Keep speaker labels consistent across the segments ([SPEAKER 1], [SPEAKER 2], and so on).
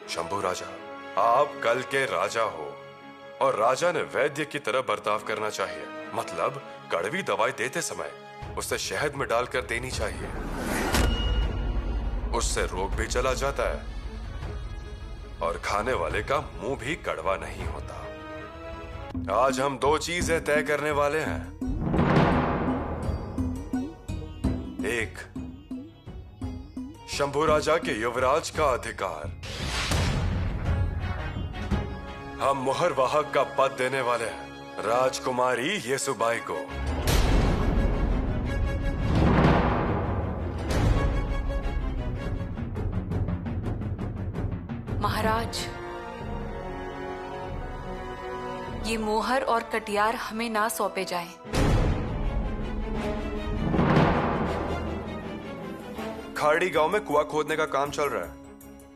[SPEAKER 1] शंभू राजा, आप कल के राजा हो और राजा ने वैद्य की तरह बर्ताव करना चाहिए। मतलब कड़वी दवाई देते समय उसे शहद में डालकर देनी चाहिए, उससे रोग भी चला जाता है और खाने वाले का मुंह भी कड़वा नहीं होता। आज हम दो चीजें तय करने वाले हैं। एक, शंभू राजा के युवराज का अधिकार। हम मोहर वाहक का पद देने वाले हैं राजकुमारी येसुबाई को।
[SPEAKER 2] महाराज, ये मोहर और कटियार हमें ना सौंपे जाएं।
[SPEAKER 1] खाड़ी गांव में कुआं खोदने का काम चल रहा है।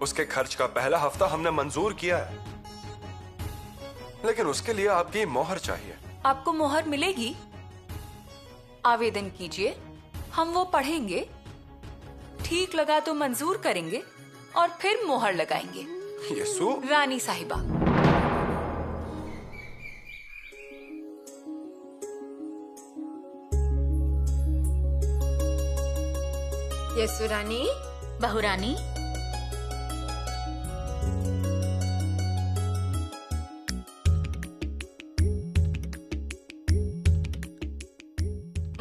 [SPEAKER 1] उसके खर्च का पहला हफ्ता हमने मंजूर किया है, लेकिन उसके लिए आपकी मोहर चाहिए।
[SPEAKER 2] आपको मोहर मिलेगी? आवेदन कीजिए, हम वो पढ़ेंगे, ठीक लगा तो मंजूर करेंगे और फिर मोहर लगाएंगे।
[SPEAKER 1] येसु?
[SPEAKER 2] रानी साहिबा,
[SPEAKER 3] येसु रानी।
[SPEAKER 4] बहुरानी,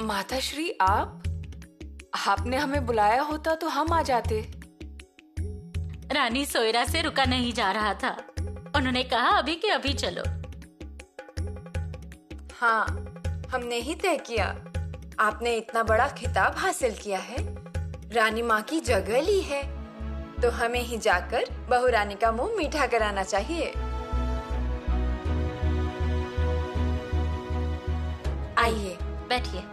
[SPEAKER 2] माताश्री, आपने हमें बुलाया होता तो हम आ जाते।
[SPEAKER 4] रानी सोयरा से रुका नहीं जा रहा था। उन्होंने कहा अभी के अभी चलो।
[SPEAKER 3] हाँ, हमने ही तय किया। आपने इतना बड़ा खिताब हासिल किया है, रानी माँ की जगह ली है, तो हमें ही जाकर बहुरानी का मुंह मीठा कराना चाहिए। आइए,
[SPEAKER 4] बैठिए।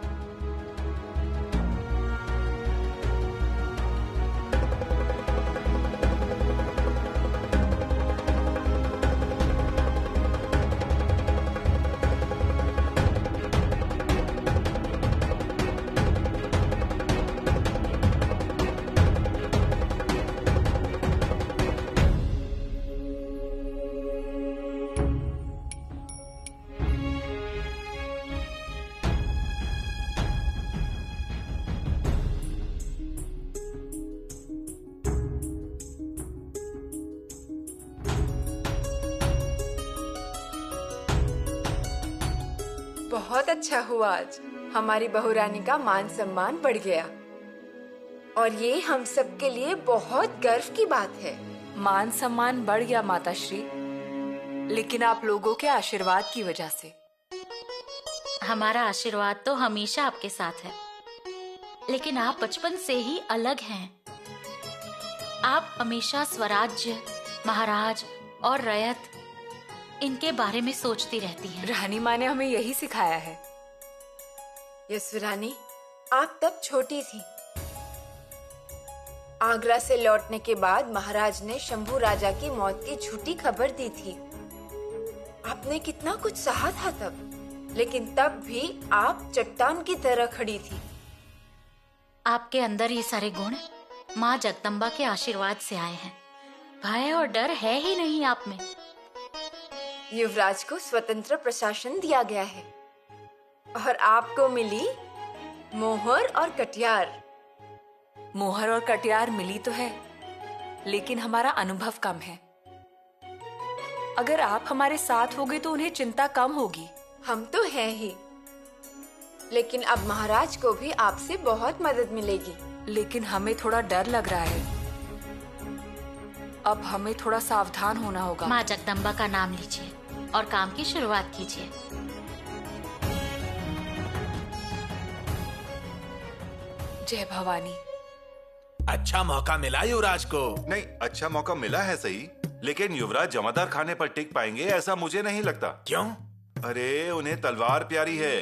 [SPEAKER 3] बहुत अच्छा हुआ, आज हमारी बहुरानी का मान सम्मान बढ़ गया और ये हम सब के लिए बहुत गर्व की बात है।
[SPEAKER 2] मान सम्मान बढ़ गया माताश्री, लेकिन आप लोगों के आशीर्वाद की वजह से।
[SPEAKER 4] हमारा आशीर्वाद तो हमेशा आपके साथ है, लेकिन आप बचपन से ही अलग हैं। आप हमेशा स्वराज्य, महाराज और रयत, इनके बारे में सोचती रहती हैं।
[SPEAKER 2] रानी माँ ने हमें यही सिखाया है।
[SPEAKER 3] यशुरानी, आप तब छोटी थी। आगरा से लौटने के बाद महाराज ने शंभू राजा की मौत की झूठी खबर दी थी। आपने कितना कुछ सहा था तब, लेकिन तब भी आप चट्टान की तरह खड़ी थी।
[SPEAKER 4] आपके अंदर ये सारे गुण माँ जगदम्बा के आशीर्वाद से आए हैं। भय और डर है ही नहीं आप में।
[SPEAKER 3] युवराज को स्वतंत्र प्रशासन दिया गया है और आपको मिली मोहर और कटियार।
[SPEAKER 2] मोहर और कटियार मिली तो है, लेकिन हमारा अनुभव कम है। अगर आप हमारे साथ होगे तो उन्हें चिंता कम होगी।
[SPEAKER 3] हम तो हैं ही, लेकिन अब महाराज को भी आपसे बहुत मदद मिलेगी।
[SPEAKER 2] लेकिन हमें थोड़ा डर लग रहा है। अब हमें थोड़ा सावधान होना होगा।
[SPEAKER 4] माँ जगदम्बा का नाम लीजिए और काम की शुरुआत कीजिए।
[SPEAKER 2] जय भवानी।
[SPEAKER 5] अच्छा मौका मिला युवराज को।
[SPEAKER 6] नहीं, अच्छा मौका मिला है सही, लेकिन युवराज जमादार खाने पर टिक पाएंगे ऐसा मुझे नहीं लगता।
[SPEAKER 5] क्यों?
[SPEAKER 6] अरे उन्हें तलवार प्यारी है,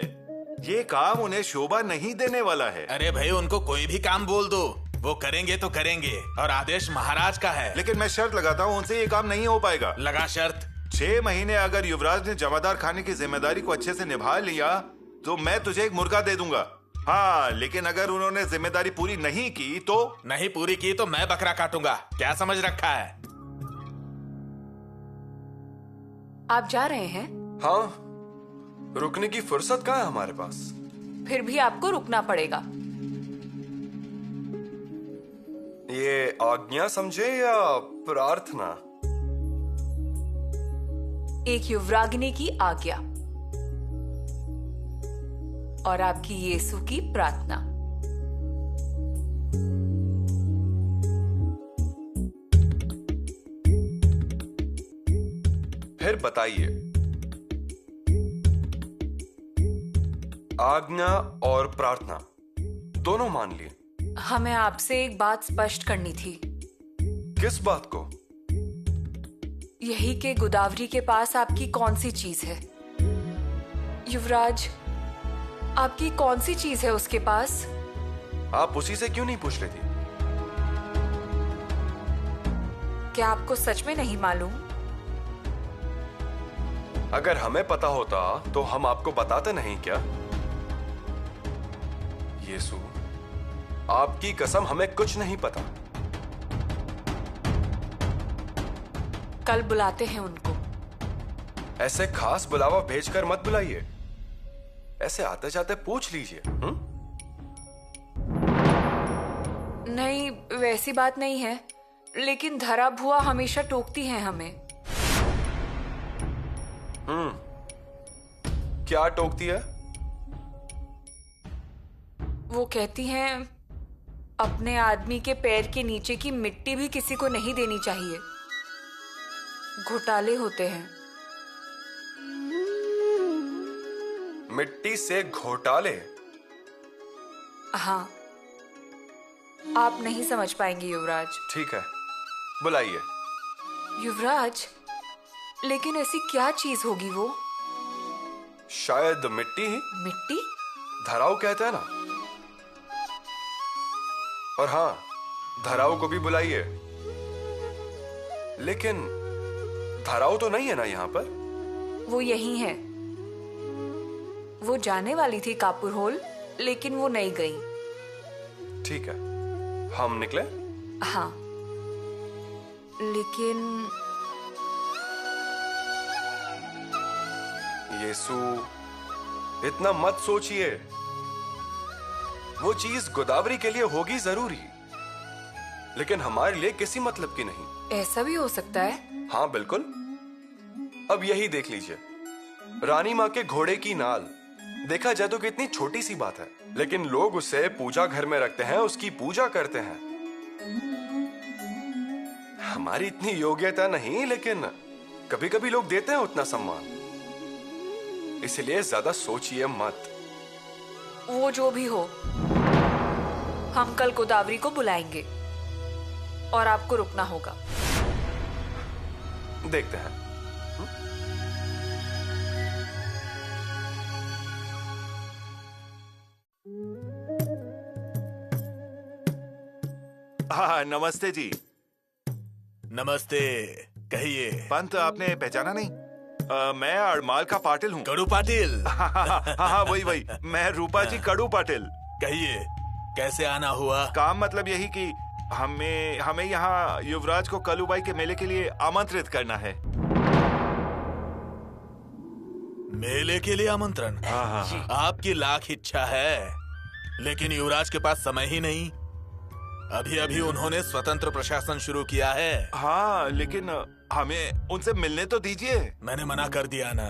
[SPEAKER 6] ये काम उन्हें शोभा नहीं देने वाला है।
[SPEAKER 5] अरे भाई, उनको कोई भी काम बोल दो, वो करेंगे तो करेंगे और आदेश महाराज का है।
[SPEAKER 6] लेकिन मैं शर्त लगाता हूँ उनसे ये काम नहीं हो पाएगा।
[SPEAKER 5] लगा शर्त?
[SPEAKER 6] 6 महीने अगर युवराज ने जमादार खाने की जिम्मेदारी को अच्छे से निभा लिया तो मैं तुझे एक मुर्गा दे दूंगा। हाँ, लेकिन अगर उन्होंने जिम्मेदारी पूरी नहीं की तो?
[SPEAKER 5] नहीं पूरी की तो मैं बकरा काटूंगा। क्या समझ रखा है?
[SPEAKER 2] आप जा रहे हैं?
[SPEAKER 1] हाँ, रुकने की फुर्सत कहाँ है हमारे पास।
[SPEAKER 2] फिर भी आपको रुकना पड़ेगा।
[SPEAKER 1] ये आज्ञा समझे या प्रार्थना?
[SPEAKER 2] एक युवरागिनी की आज्ञा और आपकी यीशु की प्रार्थना।
[SPEAKER 1] फिर बताइए, आज्ञा और प्रार्थना दोनों मान लिए।
[SPEAKER 2] हमें आपसे एक बात स्पष्ट करनी थी।
[SPEAKER 1] किस बात को?
[SPEAKER 2] यही कि गोदावरी के पास आपकी कौन सी चीज है? युवराज, आपकी कौन सी चीज है उसके पास?
[SPEAKER 1] आप उसी से क्यों नहीं पूछ लेती?
[SPEAKER 2] क्या आपको सच में नहीं मालूम?
[SPEAKER 1] अगर हमें पता होता तो हम आपको बताते नहीं क्या? यीशु, आपकी कसम हमें कुछ नहीं पता।
[SPEAKER 2] कल बुलाते हैं उनको।
[SPEAKER 1] ऐसे खास बुलावा भेजकर मत बुलाइए, ऐसे आते जाते पूछ लीजिए।
[SPEAKER 2] नहीं, वैसी बात नहीं है, लेकिन धरा भुआ हमेशा टोकती हैं हमें।
[SPEAKER 1] क्या टोकती है?
[SPEAKER 2] वो कहती हैं अपने आदमी के पैर के नीचे की मिट्टी भी किसी को नहीं देनी चाहिए, घोटाले होते हैं।
[SPEAKER 1] मिट्टी से घोटाले?
[SPEAKER 2] हाँ, आप नहीं समझ पाएंगे युवराज।
[SPEAKER 1] ठीक है, बुलाइए।
[SPEAKER 2] युवराज, लेकिन ऐसी क्या चीज होगी वो?
[SPEAKER 1] शायद मिट्टी ही।
[SPEAKER 2] मिट्टी?
[SPEAKER 1] धराऊ कहते हैं ना। और हाँ, धराऊ को भी बुलाइए। लेकिन धराऊ तो नहीं है ना यहाँ पर।
[SPEAKER 2] वो यही है। वो जाने वाली थी कापुर होल, लेकिन वो नहीं गई।
[SPEAKER 1] ठीक है, हम निकले।
[SPEAKER 2] हाँ, लेकिन
[SPEAKER 1] यीशु, इतना मत सोचिए। वो चीज गोदावरी के लिए होगी जरूरी, लेकिन हमारे लिए किसी मतलब की नहीं।
[SPEAKER 2] ऐसा भी हो सकता है।
[SPEAKER 1] हाँ बिल्कुल। अब यही देख लीजिए, रानी माँ के घोड़े की नाल। देखा जाए तो कितनी छोटी सी बात है, लेकिन लोग उसे पूजा घर में रखते हैं, उसकी पूजा करते हैं। हमारी इतनी योग्यता नहीं, लेकिन कभी कभी लोग देते हैं उतना सम्मान। इसलिए ज्यादा सोचिए मत।
[SPEAKER 2] वो जो भी हो, हम कल गोदावरी को बुलाएंगे और आपको रुकना होगा।
[SPEAKER 1] देखते हैं।
[SPEAKER 6] हाँ, नमस्ते जी।
[SPEAKER 5] नमस्ते, कहिए।
[SPEAKER 6] पंत, आपने पहचाना नहीं? मैं अड़माल का पाटिल हूँ।
[SPEAKER 5] कड़ू पाटिल?
[SPEAKER 6] हाँ, वही। मैं रूपा जी कड़ू पाटिल।
[SPEAKER 5] कहिए, कैसे आना हुआ?
[SPEAKER 6] काम मतलब यही कि हमें यहाँ युवराज को कलुबाई के मेले के लिए आमंत्रित करना है।
[SPEAKER 5] मेले के लिए आमंत्रण?
[SPEAKER 6] हाँ।
[SPEAKER 5] आपकी लाख इच्छा है, लेकिन युवराज के पास समय ही नहीं। अभी अभी उन्होंने स्वतंत्र प्रशासन शुरू किया है।
[SPEAKER 6] हाँ, लेकिन हमें उनसे मिलने तो दीजिए।
[SPEAKER 5] मैंने मना कर दिया ना।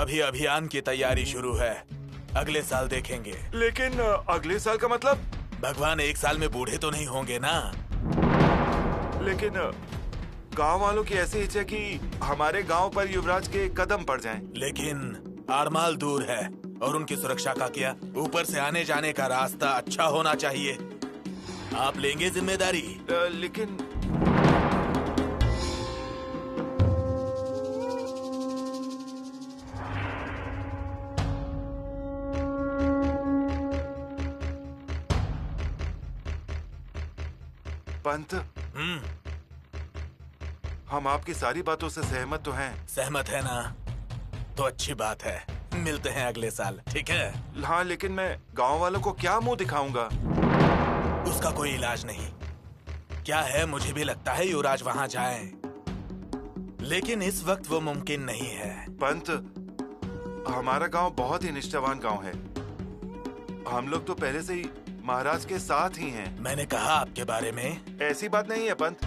[SPEAKER 5] अभी अभियान की तैयारी शुरू है, अगले साल देखेंगे।
[SPEAKER 6] लेकिन अगले साल का मतलब?
[SPEAKER 5] भगवान एक साल में बूढ़े तो नहीं होंगे ना।
[SPEAKER 6] लेकिन गांव वालों की ऐसी इच्छा कि हमारे गांव पर युवराज के कदम पड़ जाएं।
[SPEAKER 5] लेकिन आरमाल दूर है और उनकी सुरक्षा का क्या? ऊपर से आने जाने का रास्ता अच्छा होना चाहिए। आप लेंगे जिम्मेदारी?
[SPEAKER 6] लेकिन पंत, हम आपकी सारी बातों से सहमत तो हैं।
[SPEAKER 5] सहमत है ना? तो अच्छी बात है, मिलते हैं अगले साल, ठीक है?
[SPEAKER 6] हाँ, लेकिन मैं गांव वालों को क्या मुंह दिखाऊंगा?
[SPEAKER 5] उसका कोई इलाज नहीं। क्या है, मुझे भी लगता है युवराज वहां जाए, लेकिन इस वक्त वो मुमकिन नहीं है।
[SPEAKER 6] पंत, हमारा गांव बहुत ही निष्ठावान गांव है। हम लोग तो पहले से ही महाराज के साथ ही हैं।
[SPEAKER 5] मैंने कहा आपके बारे में।
[SPEAKER 6] ऐसी बात नहीं है पंत।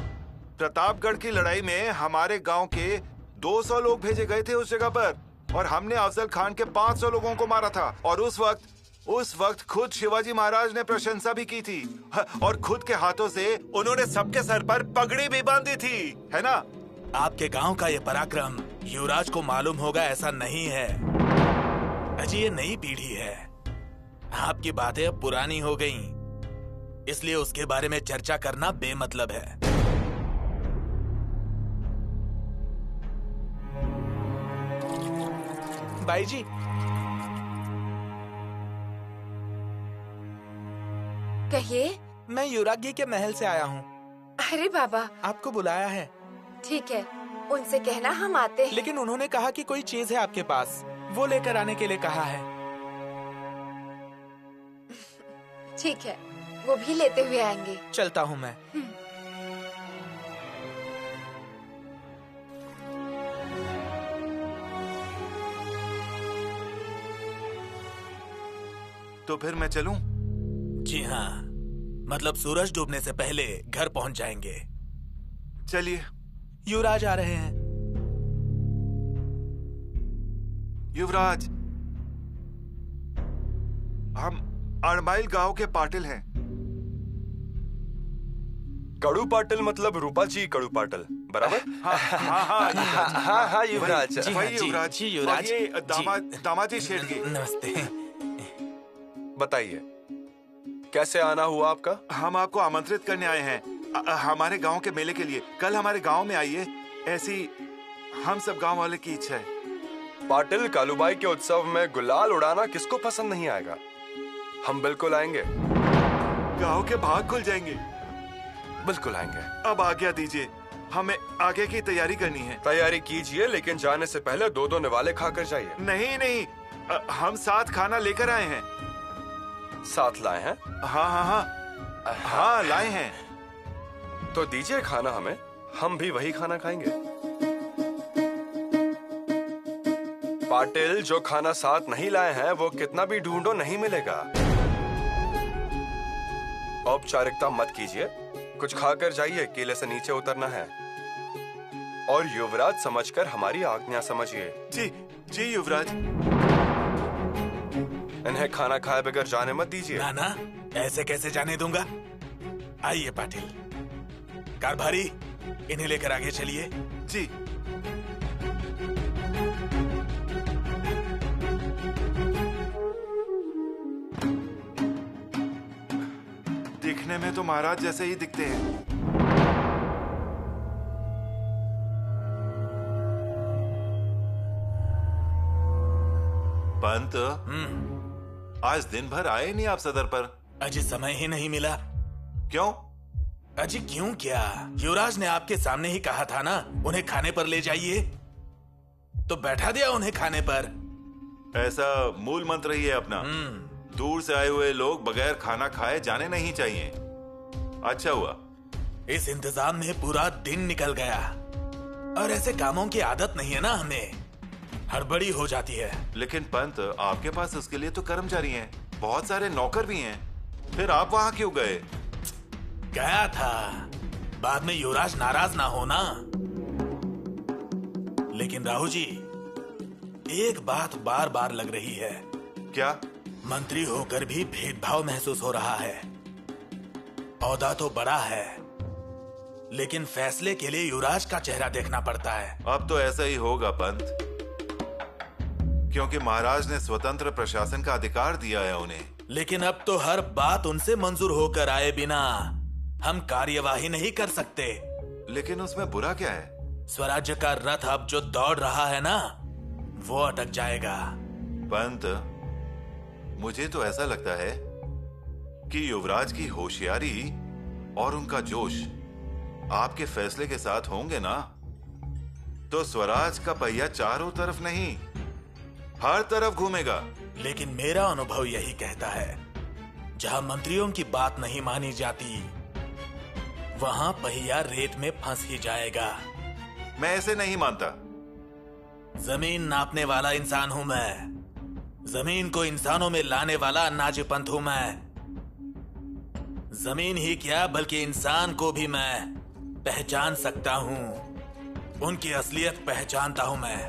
[SPEAKER 6] प्रतापगढ़ की लड़ाई में हमारे गांव के 200 लोग भेजे गए थे उस जगह पर, और हमने अफजल खान के 500 लोगों को मारा था। और उस वक्त खुद शिवाजी महाराज ने प्रशंसा भी की थी, और खुद के हाथों से उन्होंने सबके सर पर पगड़ी भी बांधी थी, है ना?
[SPEAKER 5] आपके गांव का ये पराक्रम युवराज को मालूम होगा ऐसा नहीं है। अजी ये नई पीढ़ी है, आपकी बातें अब पुरानी हो गईं, इसलिए उसके बारे में चर्चा करना बेमतलब है। भाई जी,
[SPEAKER 3] कहिए।
[SPEAKER 5] मैं युवराज्ञी के महल से आया हूँ।
[SPEAKER 3] अरे बाबा,
[SPEAKER 5] आपको बुलाया है।
[SPEAKER 3] ठीक है, उनसे कहना हम आते हैं।
[SPEAKER 5] लेकिन उन्होंने कहा कि कोई चीज है आपके पास, वो लेकर आने के लिए कहा है।
[SPEAKER 3] ठीक है, वो भी लेते हुए आएंगे।
[SPEAKER 5] चलता हूँ मैं।
[SPEAKER 6] तो फिर मैं चलूं?
[SPEAKER 5] जी हाँ, मतलब सूरज डूबने से पहले घर पहुंच जाएंगे।
[SPEAKER 6] चलिए।
[SPEAKER 5] युवराज आ रहे हैं।
[SPEAKER 6] युवराज, हम अड़माइल गांव के पाटिल हैं।
[SPEAKER 1] कड़ू पाटिल मतलब रूपा जी कड़ू पाटिल, बराबर?
[SPEAKER 6] हाँ
[SPEAKER 1] युवराज।
[SPEAKER 6] वही युवराज।
[SPEAKER 5] जी युवराज।
[SPEAKER 6] और ये दामाजी शेठ जी।
[SPEAKER 5] नमस्ते।
[SPEAKER 1] बताइए, कैसे आना हुआ आपका?
[SPEAKER 6] हम आपको आमंत्रित करने आए हैं हमारे गांव के मेले के लिए। कल हमारे गांव में आइए, ऐसी हम सब गांव वाले की इच्छा है।
[SPEAKER 1] पाटिल कालूबाई के उत्सव में गुलाल उड़ाना किसको पसंद नहीं आएगा? हम बिल्कुल आएंगे।
[SPEAKER 6] गांव के भाग खुल जाएंगे।
[SPEAKER 1] बिल्कुल आएंगे।
[SPEAKER 6] अब आज्ञा दीजिए, हमें आगे की तैयारी करनी है।
[SPEAKER 1] तैयारी कीजिए, लेकिन जाने से पहले 2-2 निवाले खाकर जाइए।
[SPEAKER 6] नहीं, हम साथ खाना लेकर आए हैं।
[SPEAKER 1] साथ लाए हैं?
[SPEAKER 6] हाँ, लाए हैं।
[SPEAKER 1] तो दीजिए खाना हमें, हम भी वही खाना खाएंगे। पाटिल, जो खाना साथ नहीं लाए हैं वो कितना भी ढूंढो नहीं मिलेगा। औपचारिकता मत कीजिए, कुछ खाकर जाइए, किले से नीचे उतरना है। और युवराज समझकर हमारी आज्ञा समझिए।
[SPEAKER 6] जी युवराज।
[SPEAKER 1] इन्हें खाना खाए बगैर जाने मत दीजिए।
[SPEAKER 5] ना, ऐसे कैसे जाने दूंगा। आइए पाटिल, कारभारी, इन्हें लेकर आगे चलिए।
[SPEAKER 6] जी। दिखने में तो महाराज जैसे ही दिखते हैं। पंत, आज दिन भर आए नहीं आप सदर पर।
[SPEAKER 5] अजी समय ही नहीं मिला।
[SPEAKER 6] क्यों?
[SPEAKER 5] अजी क्यों क्या, युवराज ने आपके सामने ही कहा था ना उन्हें खाने पर ले जाइए, तो बैठा दिया उन्हें खाने पर।
[SPEAKER 6] ऐसा मूल मंत्र ही है अपना। दूर से आए हुए लोग बगैर खाना खाए जाने नहीं चाहिए। अच्छा हुआ,
[SPEAKER 5] इस इंतजाम में पूरा दिन निकल गया, और ऐसे कामों की आदत नहीं है ना हमें, हड़बड़ी हो जाती है।
[SPEAKER 6] लेकिन पंत, आपके पास उसके लिए तो कर्मचारी हैं, बहुत सारे नौकर भी हैं, फिर आप वहां क्यों गए?
[SPEAKER 5] गया था, बाद में युवराज नाराज ना होना। लेकिन राहु जी, एक बात बार बार लग रही है।
[SPEAKER 6] क्या?
[SPEAKER 5] मंत्री होकर भी भेदभाव महसूस हो रहा है। औहदा तो बड़ा है, लेकिन फैसले के लिए युवराज का चेहरा देखना पड़ता है।
[SPEAKER 6] अब तो ऐसा ही होगा पंत, क्योंकि महाराज ने स्वतंत्र प्रशासन का अधिकार दिया है उन्हें।
[SPEAKER 5] लेकिन अब तो हर बात उनसे मंजूर होकर आए बिना हम कार्यवाही नहीं कर सकते।
[SPEAKER 6] लेकिन उसमें बुरा क्या है?
[SPEAKER 5] स्वराज्य का रथ अब जो दौड़ रहा है ना, वो अटक जाएगा।
[SPEAKER 6] पंत, मुझे तो ऐसा लगता है कि युवराज की होशियारी और उनका जोश आपके फैसले के साथ होंगे ना, तो स्वराज का पहिया चारों तरफ नहीं, हर तरफ घूमेगा।
[SPEAKER 5] लेकिन मेरा अनुभव यही कहता है, जहां मंत्रियों की बात नहीं मानी जाती, वहां पहिया रेत में फंस ही जाएगा।
[SPEAKER 6] मैं ऐसे नहीं मानता।
[SPEAKER 5] जमीन नापने वाला इंसान हूं मैं। जमीन को इंसानों में लाने वाला अन्नाजी पंत हूं मैं। जमीन ही क्या बल्कि इंसान को भी मैं पहचान सकता हूं। उनकी असलियत पहचानता हूं मैं।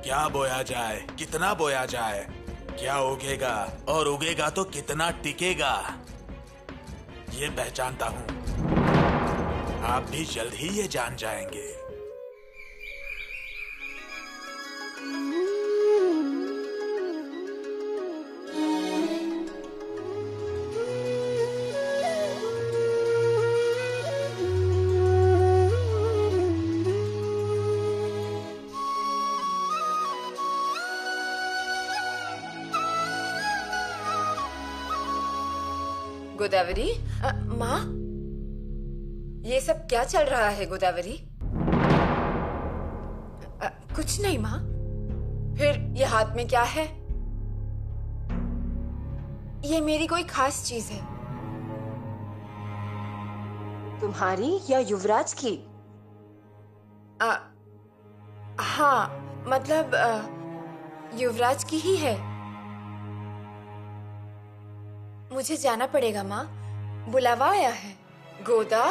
[SPEAKER 5] क्या बोया जाए, कितना बोया जाए, क्या उगेगा और उगेगा तो कितना टिकेगा, ये पहचानता हूं। आप भी जल्द ही ये जान जाएंगे।
[SPEAKER 3] गोदावरी, माँ, ये सब क्या चल रहा है गोदावरी? कुछ नहीं माँ। फिर ये हाथ में क्या है? ये मेरी कोई खास चीज है।
[SPEAKER 7] तुम्हारी या युवराज की?
[SPEAKER 3] हाँ, मतलब युवराज की ही है। मुझे जाना पड़ेगा माँ, बुलावा आया है। गोदा,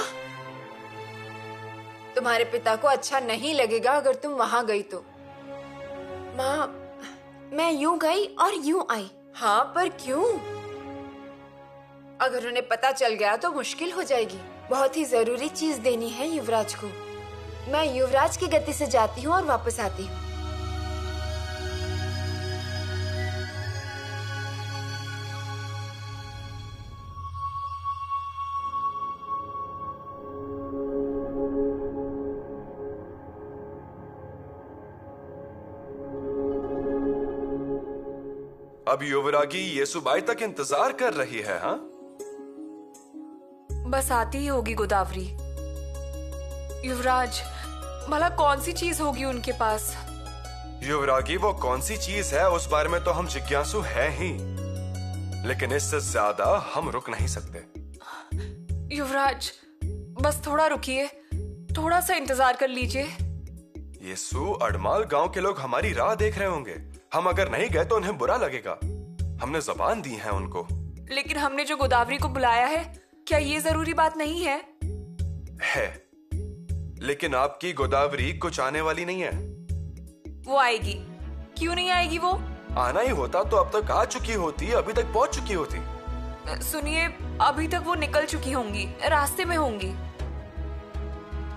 [SPEAKER 3] तुम्हारे पिता को अच्छा नहीं लगेगा अगर तुम वहां गई तो। माँ, मैं यूं गई और यूं आई। हाँ, पर क्यों? अगर उन्हें पता चल गया तो मुश्किल हो जाएगी। बहुत ही जरूरी चीज देनी है युवराज को। मैं युवराज की गति से जाती हूँ और वापस आती हूँ।
[SPEAKER 1] अब युवरागी येसुबाई तक इंतजार कर रही है। हाँ,
[SPEAKER 2] बस आती ही होगी गोदावरी। युवराज, भला कौन सी चीज होगी उनके पास?
[SPEAKER 1] युवरागी वो कौन सी चीज है उस बारे में तो हम जिज्ञासु हैं ही, लेकिन इससे ज्यादा हम रुक नहीं सकते।
[SPEAKER 2] युवराज, बस थोड़ा रुकिए, थोड़ा सा इंतजार कर लीजिए।
[SPEAKER 1] येसु, अडमाल गांव के लोग हमारी राह देख रहे होंगे। हम अगर नहीं गए तो उन्हें बुरा लगेगा। हमने जबान दी है उनको।
[SPEAKER 2] लेकिन हमने जो गोदावरी को बुलाया है, क्या ये जरूरी बात नहीं है?
[SPEAKER 1] है, लेकिन आपकी गोदावरी कुछ आने वाली नहीं है।
[SPEAKER 2] वो आएगी। क्यों नहीं आएगी? वो
[SPEAKER 1] आना ही होता तो अब तक आ चुकी होती, अभी तक पहुंच चुकी होती।
[SPEAKER 2] सुनिए, अभी तक वो निकल चुकी होंगी, रास्ते में होंगी।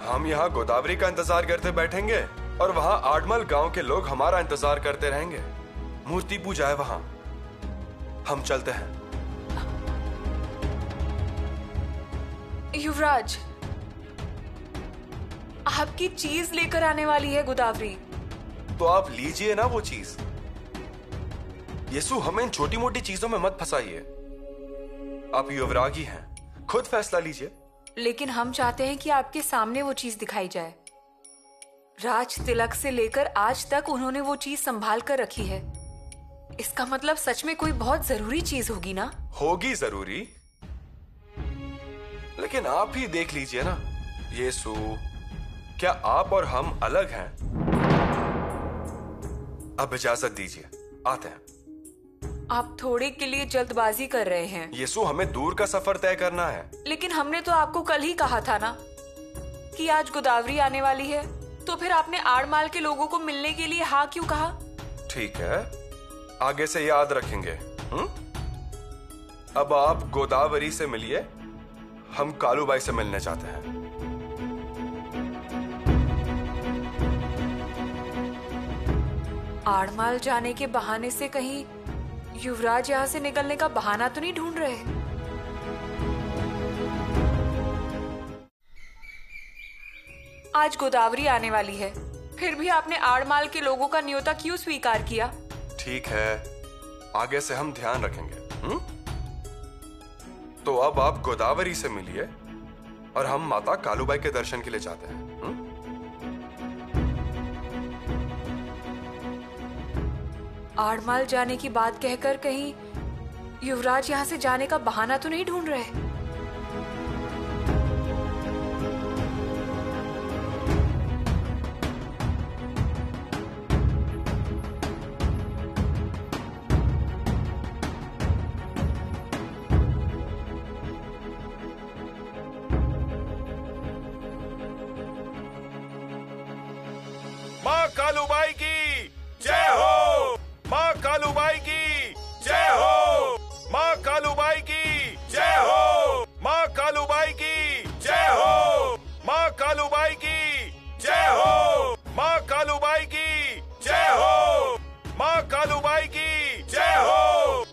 [SPEAKER 1] हम यहाँ गोदावरी का इंतजार करते बैठेंगे और वहाँ आडमल गांव के लोग हमारा इंतजार करते रहेंगे। मूर्ति पूजा है वहाँ। हम चलते हैं।
[SPEAKER 2] युवराज, आपकी चीज लेकर आने वाली है गोदावरी।
[SPEAKER 1] तो आप लीजिए ना वो चीज। येसु, हमें इन छोटी मोटी चीजों में मत फंसाइए। आप युवरागी हैं, खुद फैसला लीजिए।
[SPEAKER 2] लेकिन हम चाहते हैं कि आपके सामने वो चीज दिखाई जाए। राज तिलक से लेकर आज तक उन्होंने वो चीज संभाल कर रखी है। इसका मतलब सच में कोई बहुत जरूरी चीज होगी ना?
[SPEAKER 1] होगी जरूरी, लेकिन आप ही देख लीजिए ना। येसु, क्या आप और हम अलग हैं? अब इजाजत दीजिए, आते हैं।
[SPEAKER 2] आप थोड़े के लिए जल्दबाजी कर रहे हैं।
[SPEAKER 1] येसु, हमें दूर का सफर तय करना है।
[SPEAKER 2] लेकिन हमने तो आपको कल ही कहा था ना कि आज गोदावरी आने वाली है। तो फिर आपने आड़माल के लोगों को मिलने के लिए हाँ क्यों कहा?
[SPEAKER 1] ठीक है, आगे से याद रखेंगे। अब आप गोदावरी से मिलिए, हम कालूबाई से मिलने चाहते हैं।
[SPEAKER 2] आड़माल जाने के बहाने से कहीं युवराज यहाँ से निकलने का बहाना तो नहीं ढूंढ रहे? आज गोदावरी आने वाली है, फिर भी आपने आड़माल के लोगों का न्योता क्यों स्वीकार किया?
[SPEAKER 1] ठीक है, आगे से हम ध्यान रखेंगे। तो अब आप गोदावरी से मिलिए और हम माता कालूबाई के दर्शन के लिए जाते हैं।
[SPEAKER 2] आड़माल जाने की बात कहकर कहीं युवराज यहाँ से जाने का बहाना तो नहीं ढूंढ रहे?
[SPEAKER 6] माँ कालूबाई की जय हो, माँ कालूबाई की जय हो, माँ कालूबाई की जय हो, माँ कालूबाई की जय हो, माँ कालूबाई की जय हो, माँ कालूबाई की जय हो, माँ कालूबाई की जय हो।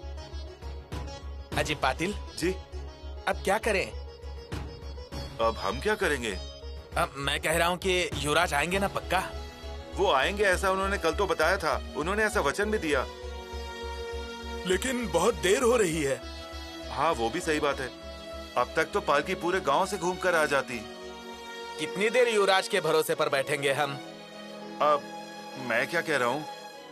[SPEAKER 5] अजय पाटिल
[SPEAKER 6] जी,
[SPEAKER 5] अब क्या करें?
[SPEAKER 6] अब हम क्या करेंगे?
[SPEAKER 5] अब मैं कह रहा हूँ कि युवराज आएंगे ना पक्का?
[SPEAKER 6] वो आएंगे ऐसा उन्होंने कल तो बताया था, उन्होंने ऐसा वचन भी दिया।
[SPEAKER 5] लेकिन बहुत देर हो रही है।
[SPEAKER 6] हाँ वो भी सही बात है, अब तक तो पालकी पूरे गांव से घूम कर आ जाती।
[SPEAKER 5] कितनी देर युवराज के भरोसे पर बैठेंगे हम?
[SPEAKER 6] अब मैं क्या कह रहा हूँ,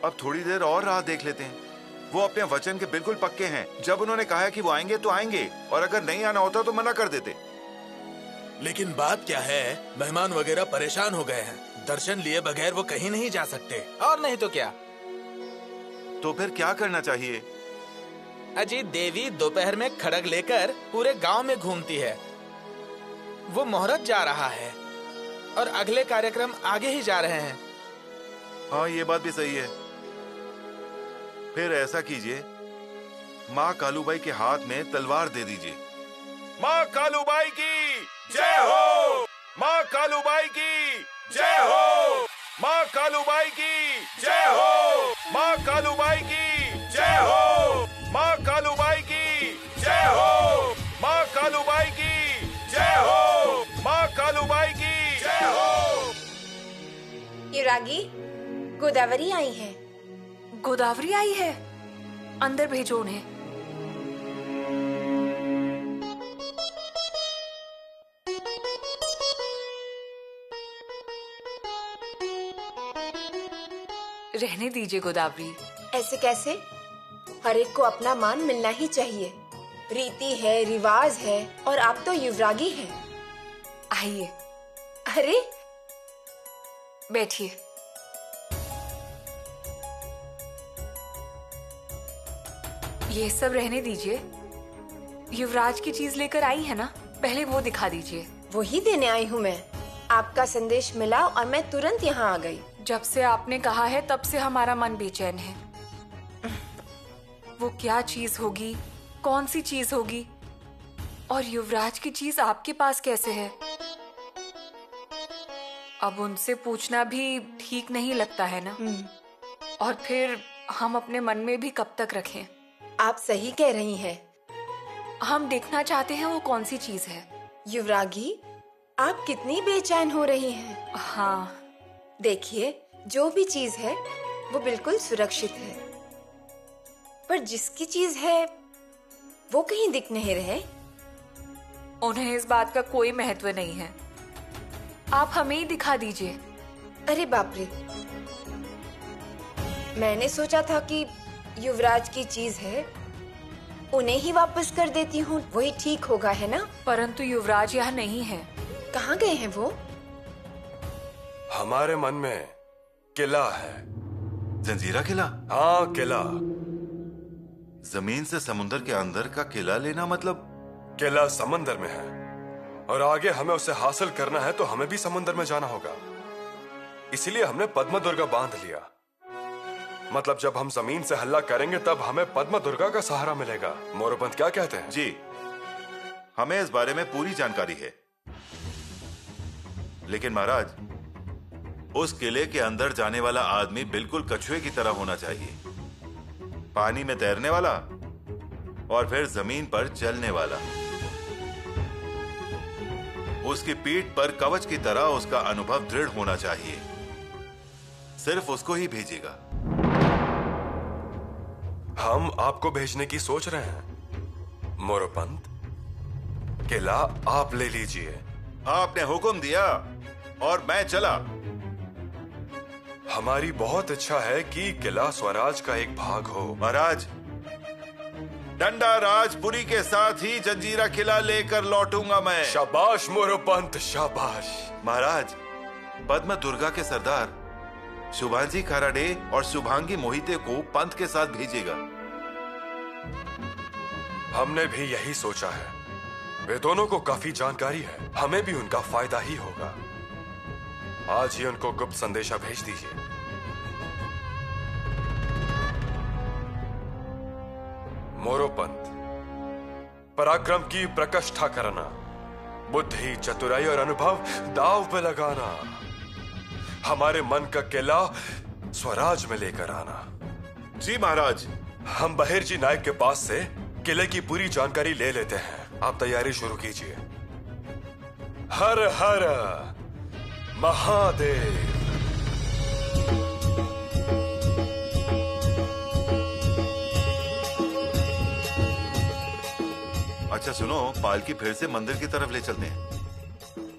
[SPEAKER 6] अब थोड़ी देर और राह देख लेते हैं। वो अपने वचन के बिल्कुल पक्के हैं। जब उन्होंने कहा है कि वो आएंगे तो आएंगे, और अगर नहीं आना होता तो मना कर देते।
[SPEAKER 5] लेकिन बात क्या है, मेहमान वगैरह परेशान हो गए हैं। दर्शन लिए बगैर वो कहीं नहीं जा सकते, और नहीं तो क्या।
[SPEAKER 6] तो फिर क्या करना चाहिए?
[SPEAKER 5] अजी, देवी दोपहर में खड़ग लेकर पूरे गांव में घूमती है। वो मुहूर्त जा रहा है और अगले कार्यक्रम आगे ही जा रहे हैं।
[SPEAKER 6] हाँ ये बात भी सही है। फिर ऐसा कीजिए, माँ कालूबाई के हाथ में तलवार दे दीजिए। माँ कालूबाई की जय हो, माँ कालूबाई की जय हो, माँ कालूबाई की जय हो, माँ कालूबाई की जय हो, माँ कालूबाई की जय हो, माँ कालूबाई की जय हो, माँ कालूबाई की जय हो।
[SPEAKER 3] युवरागी, गोदावरी आई है।
[SPEAKER 2] गोदावरी आई है? अंदर भेजो उन्हें। रहने दीजिए गोदावरी।
[SPEAKER 3] ऐसे कैसे? हर एक को अपना मान मिलना ही चाहिए। रीति है, रिवाज है, और आप तो युवरागी हैं।
[SPEAKER 2] आइए,
[SPEAKER 3] अरे
[SPEAKER 2] बैठिए। ये सब रहने दीजिए। युवराज की चीज लेकर आई है ना, पहले वो दिखा दीजिए।
[SPEAKER 3] वही देने आई हूँ मैं। आपका संदेश मिला और मैं तुरंत यहाँ आ गई।
[SPEAKER 2] जब से आपने कहा है तब से हमारा मन बेचैन है। वो क्या चीज होगी, कौन सी चीज होगी, और युवराज की चीज आपके पास कैसे है? अब उनसे पूछना भी ठीक नहीं लगता है ना। और फिर हम अपने मन में भी कब तक रखें?
[SPEAKER 3] आप सही कह रही हैं।
[SPEAKER 2] हम देखना चाहते हैं वो कौन सी चीज है।
[SPEAKER 3] युवरागी, आप कितनी बेचैन हो रही हैं।
[SPEAKER 2] हाँ,
[SPEAKER 3] देखिए, जो भी चीज है वो बिल्कुल सुरक्षित है, पर जिसकी चीज है वो कहीं दिख नहीं रहे।
[SPEAKER 2] उन्हें इस बात का कोई महत्व नहीं है। आप हमें ही दिखा दीजिए।
[SPEAKER 3] अरे बाप रे, मैंने सोचा था कि युवराज की चीज है, उन्हें ही वापस कर देती हूँ, वही ठीक होगा, है ना?
[SPEAKER 2] परंतु युवराज यहाँ नहीं है।
[SPEAKER 3] कहाँ गए हैं वो?
[SPEAKER 1] हमारे मन में किला है।
[SPEAKER 6] जंजीरा किला?
[SPEAKER 1] हाँ, किला।
[SPEAKER 6] जमीन से समुंदर के अंदर का किला लेना मतलब?
[SPEAKER 1] किला समंदर में है और आगे हमें उसे हासिल करना है तो हमें भी समुंदर में जाना होगा। इसीलिए हमने पद्म दुर्गा बांध लिया। मतलब जब हम जमीन से हल्ला करेंगे तब हमें पद्म दुर्गा का सहारा मिलेगा। मोरोपंत क्या कहते हैं?
[SPEAKER 6] जी, हमें इस बारे में पूरी जानकारी है। लेकिन महाराज, उस किले के अंदर जाने वाला आदमी बिल्कुल कछुए की तरह होना चाहिए। पानी में तैरने वाला और फिर जमीन पर चलने वाला। उसकी पीठ पर कवच की तरह उसका अनुभव दृढ़ होना चाहिए। सिर्फ उसको ही भेजेगा।
[SPEAKER 1] हम आपको भेजने की सोच रहे हैं मोरोपंत। किला आप ले लीजिए।
[SPEAKER 6] आपने हुक्म दिया और मैं चला।
[SPEAKER 1] हमारी बहुत इच्छा है कि किला स्वराज का एक भाग हो।
[SPEAKER 6] महाराज, डंडा राजपुरी के साथ ही जंजीरा किला लेकर लौटूंगा मैं।
[SPEAKER 1] शाबाश मोरोपंत, शाबाश।
[SPEAKER 6] महाराज, पद्म दुर्गा के सरदार शुभांजी खाराडे और शुभांगी मोहिते को पंत के साथ भेजेगा।
[SPEAKER 1] हमने भी यही सोचा है। वे दोनों को काफी जानकारी है, हमें भी उनका फायदा ही होगा। आज ही उनको गुप्त संदेशा भेज दीजिए। मोरोपंत, पराक्रम की प्रकष्ठा करना, बुद्धि, चतुराई और अनुभव दांव पे लगाना, हमारे मन का किला स्वराज में लेकर आना।
[SPEAKER 6] जी महाराज।
[SPEAKER 1] हम बहिर्जी नायक के पास से किले की पूरी जानकारी ले लेते हैं। आप तैयारी शुरू कीजिए। हर हर महादेव।
[SPEAKER 6] अच्छा सुनो, पालकी फिर से मंदिर की तरफ ले चलते हैं।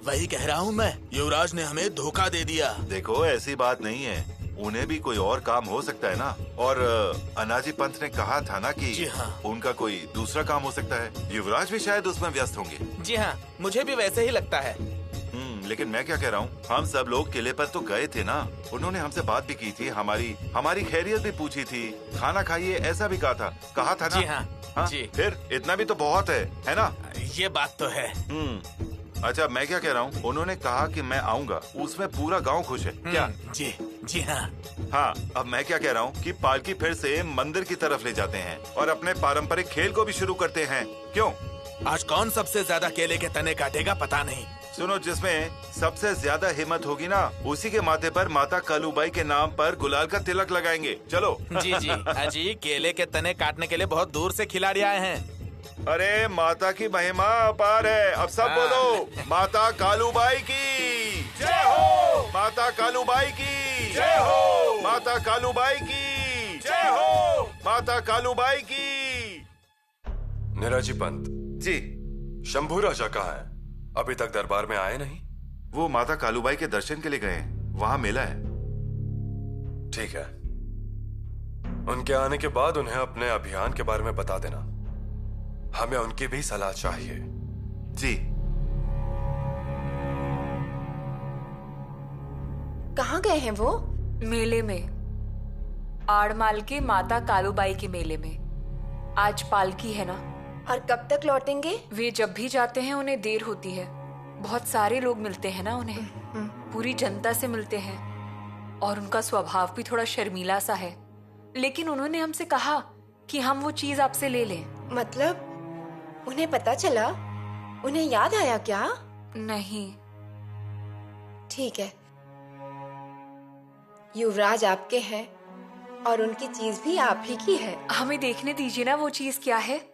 [SPEAKER 5] वही कह रहा हूँ मैं, युवराज ने हमें धोखा दे दिया।
[SPEAKER 6] देखो ऐसी बात नहीं है, उन्हें भी कोई और काम हो सकता है ना। और अनाजी पंत ने कहा था ना कि
[SPEAKER 5] जी हाँ।
[SPEAKER 6] उनका कोई दूसरा काम हो सकता है। युवराज भी शायद उसमें व्यस्त होंगे।
[SPEAKER 5] जी हाँ, मुझे भी वैसे ही लगता है।
[SPEAKER 6] लेकिन मैं क्या कह रहा हूँ, हम सब लोग किले पर तो गए थे ना। उन्होंने हमसे बात भी की थी, हमारी खैरियत भी पूछी थी, खाना खाइए ऐसा भी कहा था ना।
[SPEAKER 5] जी हाँ,
[SPEAKER 6] हाँ?
[SPEAKER 5] जी।
[SPEAKER 6] फिर इतना भी तो बहुत है ना।
[SPEAKER 5] ये बात तो है।
[SPEAKER 6] अच्छा मैं क्या कह रहा हूँ, उन्होंने कहा कि मैं आऊँगा, उसमें पूरा गांव खुश है क्या?
[SPEAKER 5] जी जी हाँ।
[SPEAKER 6] हाँ, अब मैं क्या कह रहा हूँ कि पालकी फिर से मंदिर की तरफ ले जाते हैं और अपने पारंपरिक खेल को भी शुरू करते हैं। क्यों?
[SPEAKER 5] आज कौन सबसे ज्यादा केले के तने काटेगा पता नहीं।
[SPEAKER 6] सुनो, जिसमें सबसे ज्यादा हिम्मत होगी ना, उसी के माथे पर माता कालूबाई के नाम पर गुलाल का तिलक लगाएंगे। चलो।
[SPEAKER 5] जी जी अजी, केले के तने काटने के लिए बहुत दूर से खिलाड़ी आए हैं।
[SPEAKER 6] अरे माता की महिमा अपार है। अब सब बोलो, माता कालूबाई की जय हो, माता कालूबाई की जय हो, माता कालूबाई की जय हो, माता कालूबाई की।
[SPEAKER 1] निराजी पंत
[SPEAKER 6] जी।
[SPEAKER 1] शंभू राजा कहाँ है? अभी तक दरबार में आए नहीं।
[SPEAKER 6] वो माता कालूबाई के दर्शन के लिए गए हैं, वहाँ मेला है।
[SPEAKER 1] ठीक है, उनके आने के बाद उन्हें अपने अभियान के बारे में बता देना। हमें उनकी भी सलाह चाहिए।
[SPEAKER 6] जी।
[SPEAKER 3] कहाँ गए हैं वो?
[SPEAKER 2] मेले में, आड़माल के माता कालूबाई के मेले में। आज पालकी है ना।
[SPEAKER 3] और कब तक लौटेंगे?
[SPEAKER 2] वे जब भी जाते हैं उन्हें देर होती है। बहुत सारे लोग मिलते हैं ना उन्हें, पूरी जनता से मिलते हैं। और उनका स्वभाव भी थोड़ा शर्मीला सा है। लेकिन उन्होंने हमसे कहा कि हम वो चीज आपसे ले लें।
[SPEAKER 3] मतलब उन्हें पता चला? उन्हें याद आया क्या?
[SPEAKER 2] नहीं।
[SPEAKER 3] ठीक है, युवराज आपके हैं और उनकी चीज भी आप ही की है।
[SPEAKER 2] हमें देखने दीजिए ना वो चीज क्या है।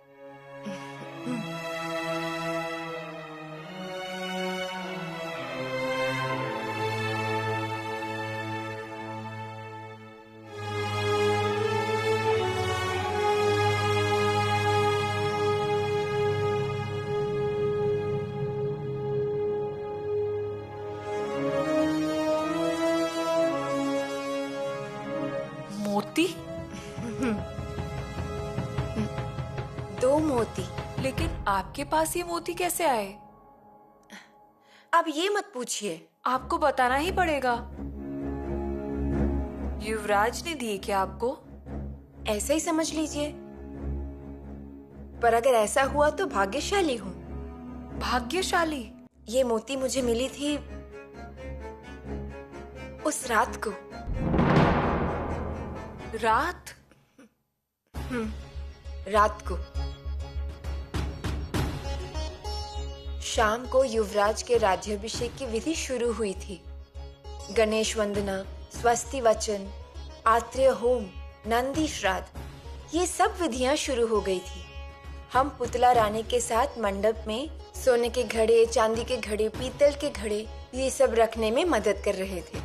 [SPEAKER 2] मोती?
[SPEAKER 3] 2 मोती।
[SPEAKER 2] लेकिन आपके पास ये मोती कैसे आए?
[SPEAKER 3] अब ये मत पूछिए।
[SPEAKER 2] आपको बताना ही पड़ेगा। युवराज ने दिए क्या आपको?
[SPEAKER 3] ऐसा ही समझ लीजिए। पर अगर ऐसा हुआ तो भाग्यशाली हूँ।
[SPEAKER 2] भाग्यशाली?
[SPEAKER 3] ये मोती मुझे मिली थी उस रात को।
[SPEAKER 2] रात?
[SPEAKER 3] रात को शाम को युवराज के राज्याभिषेक की विधि शुरू हुई थी। गणेश वंदना, स्वस्ति वचन, आत्रेय होम, नंदी श्राद्ध, ये सब विधियां शुरू हो गई थी। हम पुतला रानी के साथ मंडप में सोने के घड़े, चांदी के घड़े, पीतल के घड़े, ये सब रखने में मदद कर रहे थे।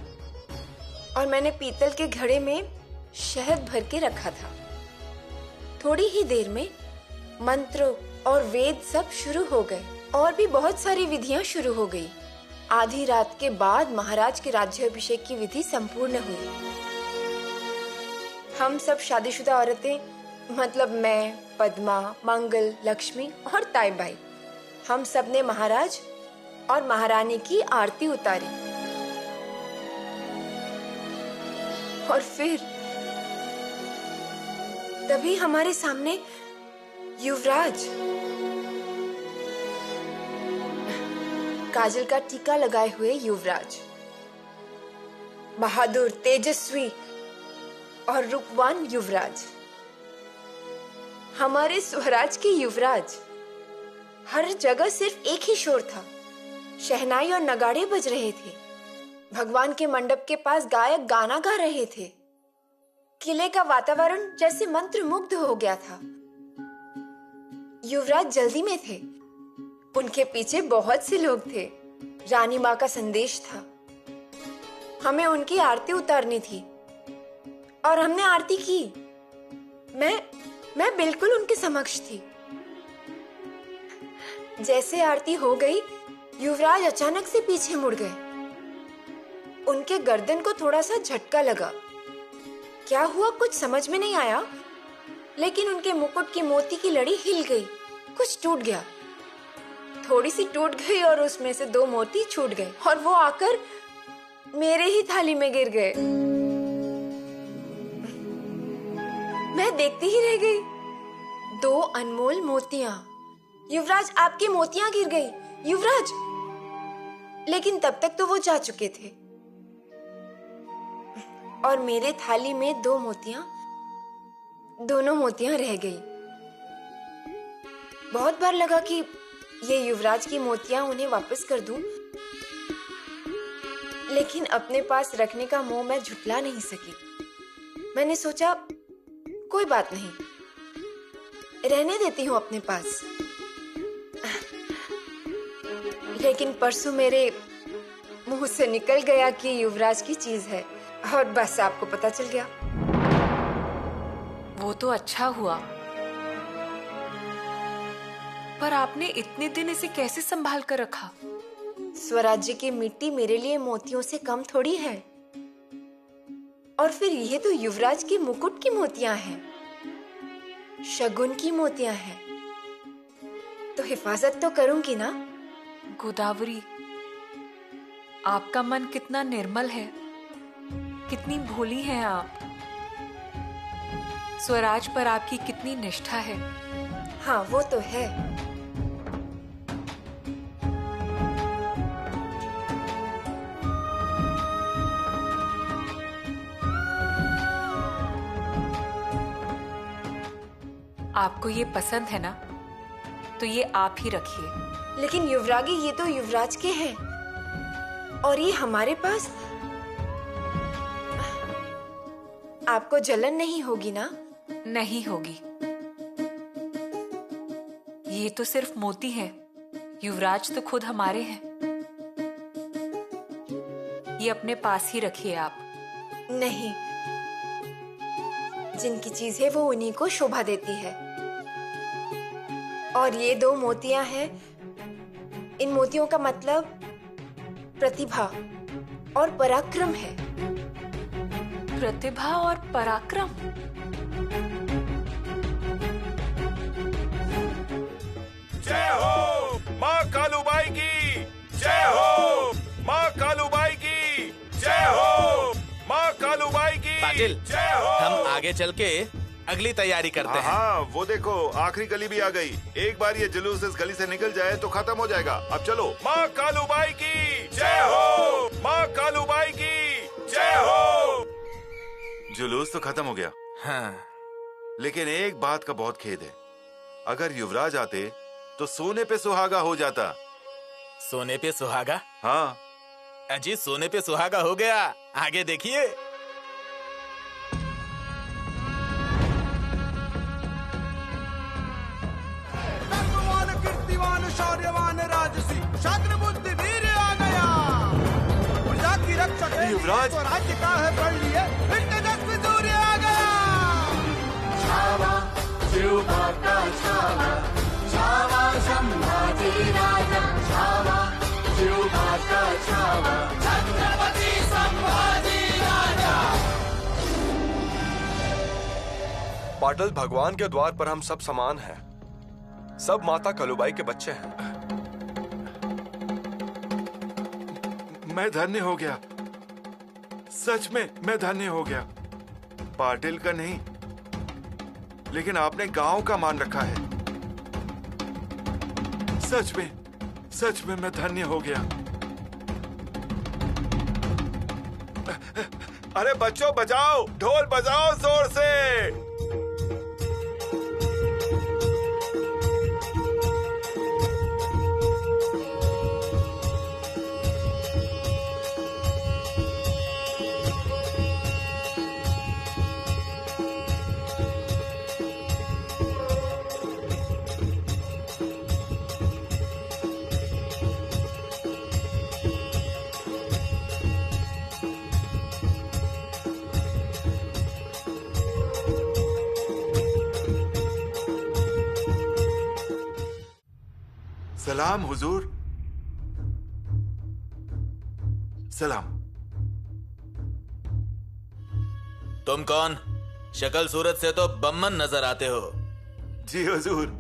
[SPEAKER 3] और मैंने पीतल के घड़े में शहद भर के रखा था। थोड़ी ही देर में मंत्र और वेद सब शुरू हो गए और भी बहुत सारी विधियां शुरू हो गई। आधी रात के बाद महाराज के राज्याभिषेक की विधि संपूर्ण हुई। हम सब शादीशुदा औरतें, मतलब मैं, पद्मा, मंगल, लक्ष्मी और ताईबाई, हम सब ने महाराज और महारानी की आरती उतारी। और फिर तभी हमारे सामने युवराज काजल का टीका लगाए हुए युवराज बहादुर, तेजस्वी और रूपवान युवराज, हमारे स्वराज के युवराज। हर जगह सिर्फ एक ही शोर था, शहनाई और नगाड़े बज रहे थे। भगवान के मंडप के पास गायक गाना गा रहे थे। किले का वातावरण जैसे मंत्रमुग्ध हो गया था। युवराज जल्दी में थे, उनके पीछे बहुत से लोग थे। रानी माँ का संदेश था, हमें उनकी आरती उतारनी थी और हमने आरती की। मैं बिल्कुल उनके समक्ष थी। जैसे आरती हो गई, युवराज अचानक से पीछे मुड़ गए। उनके गर्दन को थोड़ा सा झटका लगा। क्या हुआ कुछ समझ में नहीं आया, लेकिन उनके मुकुट की मोती की लड़ी हिल गई, कुछ टूट गया। थोड़ी सी टूट गई और उसमें से 2 मोती छूट गए और वो आकर मेरे ही थाली में गिर गए। मैं देखती ही रह गई। 2 अनमोल मोतियां। युवराज, आपकी मोतियां गिर गई, युवराज। लेकिन तब तक तो वो जा चुके थे और मेरे थाली में 2 मोतियां, दोनों मोतियां रह गई। बहुत बार लगा कि ये युवराज की मोतियां उन्हें वापस कर दूं, लेकिन अपने पास रखने का मोह मैं झुठला नहीं सकी। मैंने सोचा कोई बात नहीं, रहने देती हूं अपने पास। लेकिन परसों मेरे मुंह से निकल गया कि युवराज की चीज है और बस आपको पता चल गया।
[SPEAKER 2] वो तो अच्छा हुआ, पर आपने इतने दिन इसे कैसे संभाल कर रखा?
[SPEAKER 3] स्वराज्य की मिट्टी मेरे लिए मोतियों से कम थोड़ी है। और फिर ये तो युवराज के मुकुट की मोतियां हैं, शगुन की मोतियां हैं, तो हिफाजत तो करूंगी ना।
[SPEAKER 2] गोदावरी, आपका मन कितना निर्मल है, कितनी भोली हैं आप। स्वराज पर आपकी कितनी निष्ठा है।
[SPEAKER 3] हाँ, वो तो है।
[SPEAKER 2] आपको ये पसंद है ना, तो ये आप ही रखिए।
[SPEAKER 3] लेकिन युवरागी, ये तो युवराज के हैं और ये हमारे पास। आपको जलन नहीं होगी ना?
[SPEAKER 2] नहीं होगी। ये तो सिर्फ मोती है, युवराज तो खुद हमारे हैं। ये अपने पास ही रखिए आप।
[SPEAKER 3] नहीं, जिनकी चीज है वो उन्हीं को शोभा देती है। और ये 2 मोतियां हैं। इन मोतियों का मतलब प्रतिभा और पराक्रम है।
[SPEAKER 2] प्रतिभा और पराक्रम?
[SPEAKER 6] जय हो माँ कालूबाई की, जय हो माँ कालूबाई की, जय हो माँ कालूबाई की,
[SPEAKER 5] पाटिल,
[SPEAKER 6] जय हो।
[SPEAKER 5] हम आगे चल के अगली तैयारी करते हैं।
[SPEAKER 6] हाँ, वो देखो आखिरी गली भी आ गई। एक बार ये जुलूस इस गली से निकल जाए तो खत्म हो जाएगा। अब चलो। माँ कालूबाई की जय हो, माँ कालूबाई की जय हो। जुलूस तो खत्म हो गया।
[SPEAKER 5] हाँ।
[SPEAKER 6] लेकिन एक बात का बहुत खेद है, अगर युवराज आते तो सोने पे सुहागा हो जाता।
[SPEAKER 5] सोने पे सुहागा?
[SPEAKER 6] हाँ
[SPEAKER 5] अजी, सोने पे सुहागा हो गया। आगे देखिए।
[SPEAKER 8] कीर्तिवान शौर्यवान राजसी शास्त्र बुद्धि वीर आ गया। प्रजा की रक्षा के लिए
[SPEAKER 6] युवराज,
[SPEAKER 8] राज्य का है पढ़ लिए फिर तेजस्वी सूर्य आ गया। छावा शिवबा का छावा, छावा संभाजी राजा, छावा शिवबा का छावा, छत्रपति संभाजी राजा।
[SPEAKER 1] पाटिल, भगवान के द्वार पर हम सब समान हैं। सब माता कलुबाई के बच्चे हैं।
[SPEAKER 6] मैं धन्य हो गया, सच में मैं धन्य हो गया। पाटिल का नहीं, लेकिन आपने गांव का मान रखा है। सच में मैं धन्य हो गया। अरे बच्चों बजाओ, ढोल बजाओ जोर से। सलाम हुजूर। सलाम।
[SPEAKER 5] तुम कौन? शक्ल सूरत से तो बम्मन नजर आते हो।
[SPEAKER 6] जी हुजूर,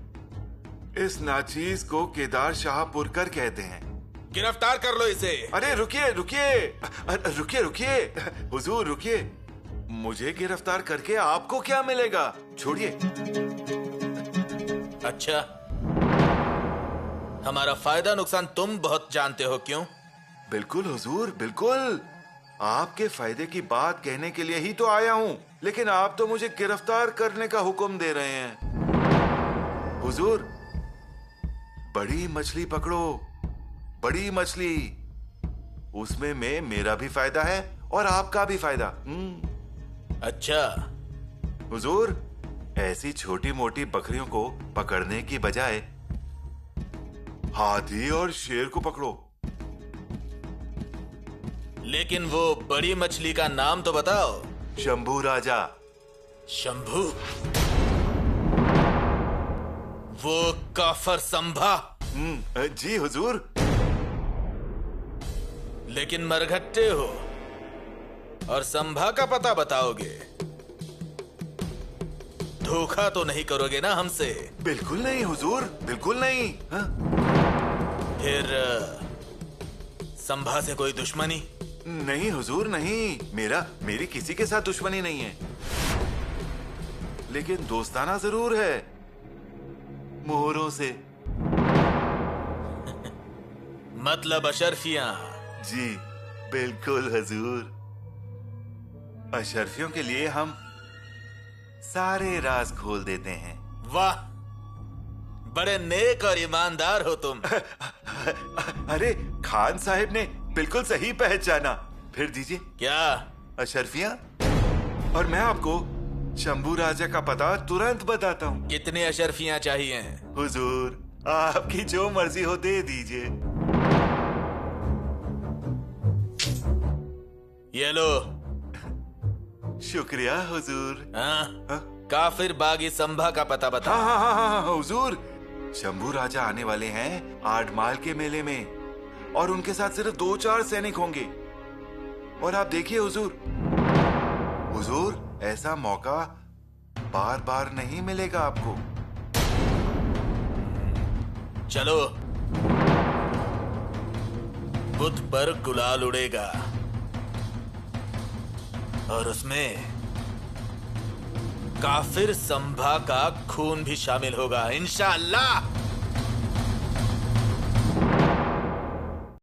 [SPEAKER 6] इस नाचीज को केदार शाह पुरकर कहते हैं।
[SPEAKER 5] गिरफ्तार कर लो इसे।
[SPEAKER 6] अरे रुकिए रुकिए रुकिए रुकिए हुजूर रुकिए। मुझे गिरफ्तार करके आपको क्या मिलेगा? छोड़िए।
[SPEAKER 5] अच्छा, हमारा फायदा नुकसान तुम बहुत जानते हो, क्यों?
[SPEAKER 6] बिल्कुल हुजूर, बिल्कुल। आपके फायदे की बात कहने के लिए ही तो आया हूँ, लेकिन आप तो मुझे गिरफ्तार करने का हुक्म दे रहे हैं। हुजूर, बड़ी मछली पकड़ो, बड़ी मछली। उसमें मेरा भी फायदा है और आपका भी फायदा।
[SPEAKER 5] अच्छा
[SPEAKER 6] हुजूर, ऐसी छोटी मोटी बकरियों को पकड़ने की बजाय हाथी और शेर को पकड़ो।
[SPEAKER 5] लेकिन वो बड़ी मछली का नाम तो बताओ।
[SPEAKER 6] शंभू राजा।
[SPEAKER 5] शंभू? वो काफर संभा?
[SPEAKER 6] जी हुजूर।
[SPEAKER 5] लेकिन मरघट्टे हो और संभा का पता बताओगे? धोखा तो नहीं करोगे ना हमसे?
[SPEAKER 6] बिल्कुल नहीं हुजूर, बिल्कुल नहीं। हाँ?
[SPEAKER 5] फिर संभा से कोई दुश्मनी?
[SPEAKER 6] नहीं हुजूर, नहीं। मेरी किसी के साथ दुश्मनी नहीं है, लेकिन दोस्ताना जरूर है, मोहरों से।
[SPEAKER 5] मतलब अशरफियां?
[SPEAKER 6] जी बिल्कुल हुजूर। अशरफियों के लिए हम सारे राज खोल देते हैं।
[SPEAKER 5] वाह, बड़े नेक और ईमानदार हो तुम।
[SPEAKER 6] अरे खान साहिब ने बिल्कुल सही पहचाना। फिर दीजिए।
[SPEAKER 5] क्या?
[SPEAKER 6] अशरफियां? और मैं आपको शंभू राजा का पता तुरंत बताता हूँ।
[SPEAKER 5] कितने अशरफियां चाहिए?
[SPEAKER 6] हुजूर, आपकी जो मर्जी हो दे दीजिए।
[SPEAKER 5] ये लो।
[SPEAKER 6] शुक्रिया हुजूर।
[SPEAKER 5] काफिर बागी संभा का पता बता।
[SPEAKER 6] हाँ हुजूर, शंभू राजा आने वाले हैं आडमाल के मेले में, और उनके साथ सिर्फ 2-4 सैनिक होंगे। और आप देखिए हुजूर, ऐसा मौका बार बार नहीं मिलेगा आपको।
[SPEAKER 5] चलो, बुद्ध पर गुलाल उड़ेगा और उसमें काफिर संभा का खून भी शामिल होगा, इंशाअल्लाह।